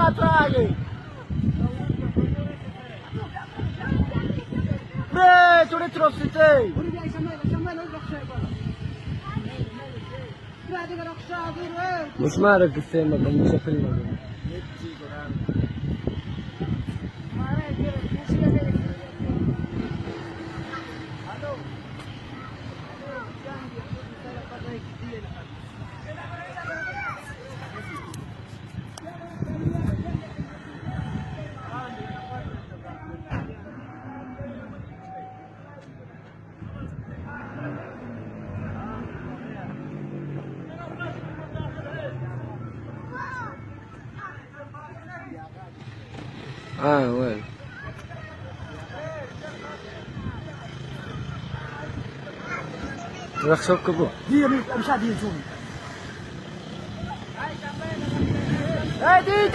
atrás. Pre, tu retrocité. مش مالك السيما كان مشكلنا. وين راح تركبوا دي مش عادي يجون هادي